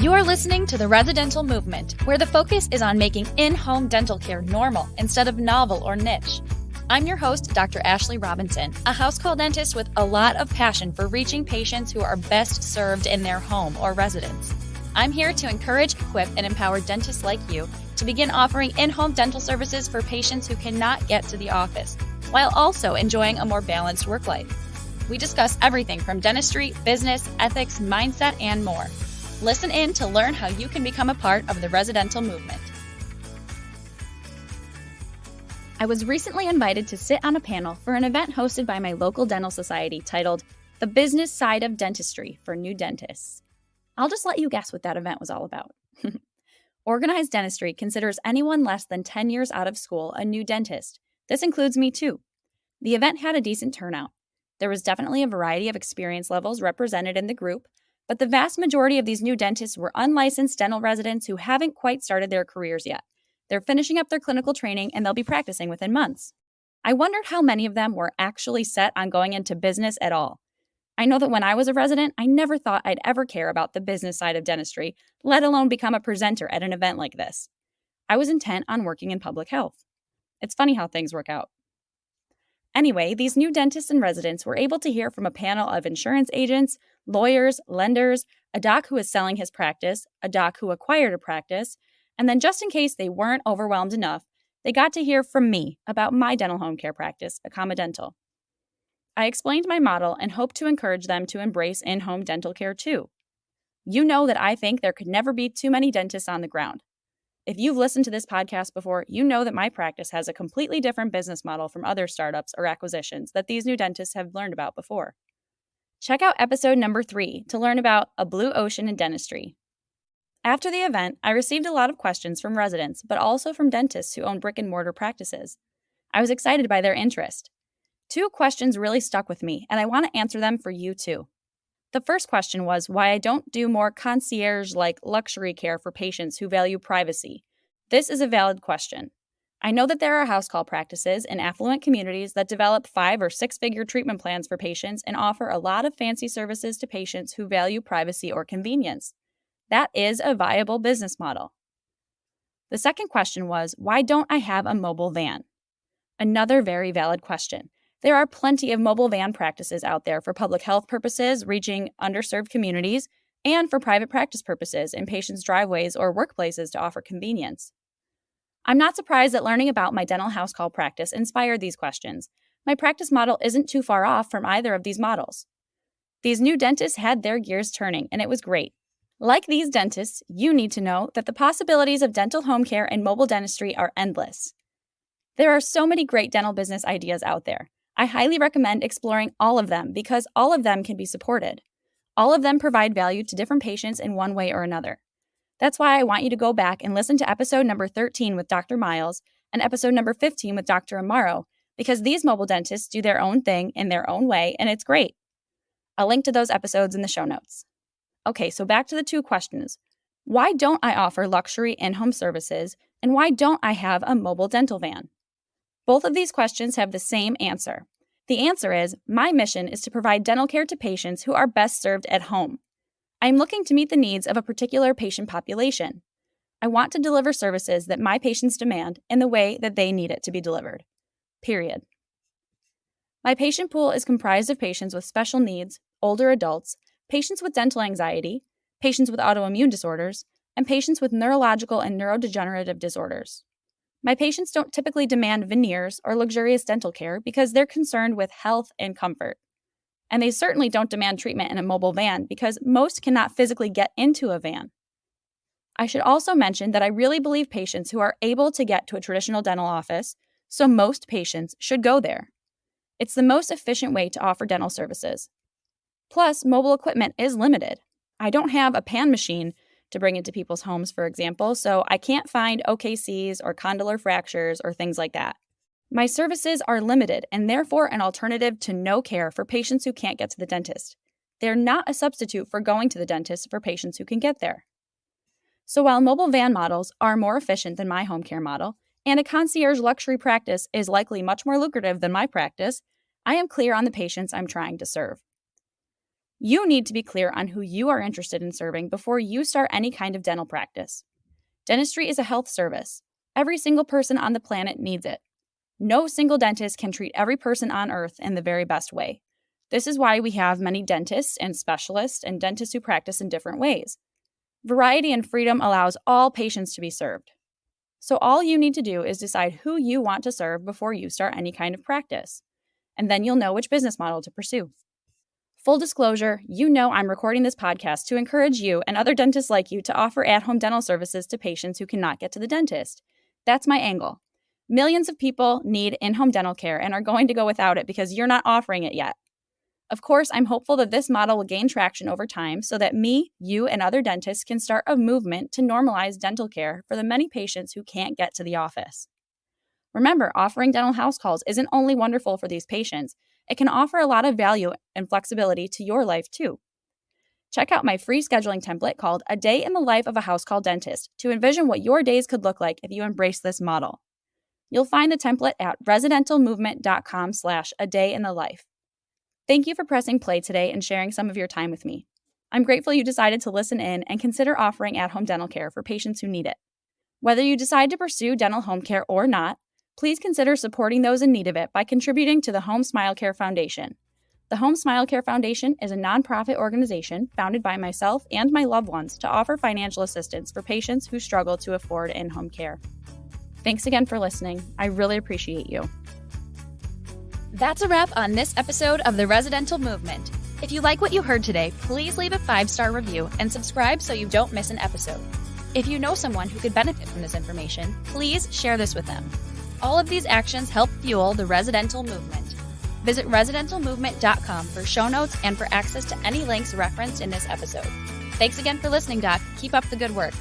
You're listening to the Residential Movement, where the focus is on making in-home dental care normal instead of novel or niche. I'm your host, Dr. Ashley Robinson, a house call dentist with a lot of passion for reaching patients who are best served in their home or residence. I'm here to encourage, equip, and empower dentists like you to begin offering in-home dental services for patients who cannot get to the office, while also enjoying a more balanced work life. We discuss everything from dentistry, business, ethics, mindset, and more. Listen in to learn how you can become a part of the residential movement. I was recently invited to sit on a panel for an event hosted by my local dental society titled The Business Side of Dentistry for New Dentists. I'll just let you guess what that event was all about. Organized dentistry considers anyone less than 10 years out of school a new dentist. This includes me too. The event had a decent turnout. There was definitely a variety of experience levels represented in the group, but the vast majority of these new dentists were unlicensed dental residents who haven't quite started their careers yet. They're finishing up their clinical training and they'll be practicing within months. I wondered how many of them were actually set on going into business at all. I know that when I was a resident, I never thought I'd ever care about the business side of dentistry, let alone become a presenter at an event like this. I was intent on working in public health. It's funny how things work out. Anyway, these new dentists and residents were able to hear from a panel of insurance agents, lawyers, lenders, a doc who is selling his practice, a doc who acquired a practice, and then just in case they weren't overwhelmed enough, they got to hear from me about my dental home care practice, AccommoDental. I explained my model and hoped to encourage them to embrace in-home dental care too. You know that I think there could never be too many dentists on the ground. If you've listened to this podcast before, you know that my practice has a completely different business model from other startups or acquisitions that these new dentists have learned about before. Check out episode number 3 to learn about a blue ocean in dentistry. After the event, I received a lot of questions from residents, but also from dentists who own brick-and-mortar practices. I was excited by their interest. 2 questions really stuck with me, and I want to answer them for you too. The first question was why I don't do more concierge-like luxury care for patients who value privacy. This is a valid question. I know that there are house call practices in affluent communities that develop 5- or 6-figure treatment plans for patients and offer a lot of fancy services to patients who value privacy or convenience. That is a viable business model. The second question was, why don't I have a mobile van? Another very valid question. There are plenty of mobile van practices out there for public health purposes, reaching underserved communities, and for private practice purposes in patients' driveways or workplaces to offer convenience. I'm not surprised that learning about my dental house call practice inspired these questions. My practice model isn't too far off from either of these models. These new dentists had their gears turning, and it was great. Like these dentists, you need to know that the possibilities of dental home care and mobile dentistry are endless. There are so many great dental business ideas out there. I highly recommend exploring all of them because all of them can be supported. All of them provide value to different patients in one way or another. That's why I want you to go back and listen to episode number 13 with Dr. Miles and episode number 15 with Dr. Amaro, because these mobile dentists do their own thing in their own way, and it's great. I'll link to those episodes in the show notes. Okay, so back to the 2 questions. Why don't I offer luxury in-home services, and why don't I have a mobile dental van? Both of these questions have the same answer. The answer is, my mission is to provide dental care to patients who are best served at home. I am looking to meet the needs of a particular patient population. I want to deliver services that my patients demand in the way that they need it to be delivered. Period. My patient pool is comprised of patients with special needs, older adults, patients with dental anxiety, patients with autoimmune disorders, and patients with neurological and neurodegenerative disorders. My patients don't typically demand veneers or luxurious dental care because they're concerned with health and comfort. And they certainly don't demand treatment in a mobile van because most cannot physically get into a van. I should also mention that I really believe patients who are able to get to a traditional dental office, so most patients should go there. It's the most efficient way to offer dental services. Plus, mobile equipment is limited. I don't have a pan machine to bring into people's homes, for example, so I can't find OKCs or condylar fractures or things like that. My services are limited and therefore an alternative to no care for patients who can't get to the dentist. They're not a substitute for going to the dentist for patients who can get there. So while mobile van models are more efficient than my home care model, and a concierge luxury practice is likely much more lucrative than my practice, I am clear on the patients I'm trying to serve. You need to be clear on who you are interested in serving before you start any kind of dental practice. Dentistry is a health service. Every single person on the planet needs it. No single dentist can treat every person on earth in the very best way. This is why we have many dentists and specialists and dentists who practice in different ways. Variety and freedom allows all patients to be served. So all you need to do is decide who you want to serve before you start any kind of practice. And then you'll know which business model to pursue. Full disclosure, you know I'm recording this podcast to encourage you and other dentists like you to offer at-home dental services to patients who cannot get to the dentist. That's my angle. Millions of people need in-home dental care and are going to go without it because you're not offering it yet. Of course, I'm hopeful that this model will gain traction over time so that me, you, and other dentists can start a movement to normalize dental care for the many patients who can't get to the office. Remember, offering dental house calls isn't only wonderful for these patients, it can offer a lot of value and flexibility to your life too. Check out my free scheduling template called A Day in the Life of a House Call Dentist to envision what your days could look like if you embrace this model. You'll find the template at residentialmovement.com/adayinthelife. Thank you for pressing play today and sharing some of your time with me. I'm grateful you decided to listen in and consider offering at-home dental care for patients who need it. Whether you decide to pursue dental home care or not, please consider supporting those in need of it by contributing to the Home Smile Care Foundation. The Home Smile Care Foundation is a nonprofit organization founded by myself and my loved ones to offer financial assistance for patients who struggle to afford in-home care. Thanks again for listening. I really appreciate you. That's a wrap on this episode of the Residential Movement. If you like what you heard today, please leave a 5-star review and subscribe so you don't miss an episode. If you know someone who could benefit from this information, please share this with them. All of these actions help fuel the residential movement. Visit residentialmovement.com for show notes and for access to any links referenced in this episode. Thanks again for listening, Doc. Keep up the good work.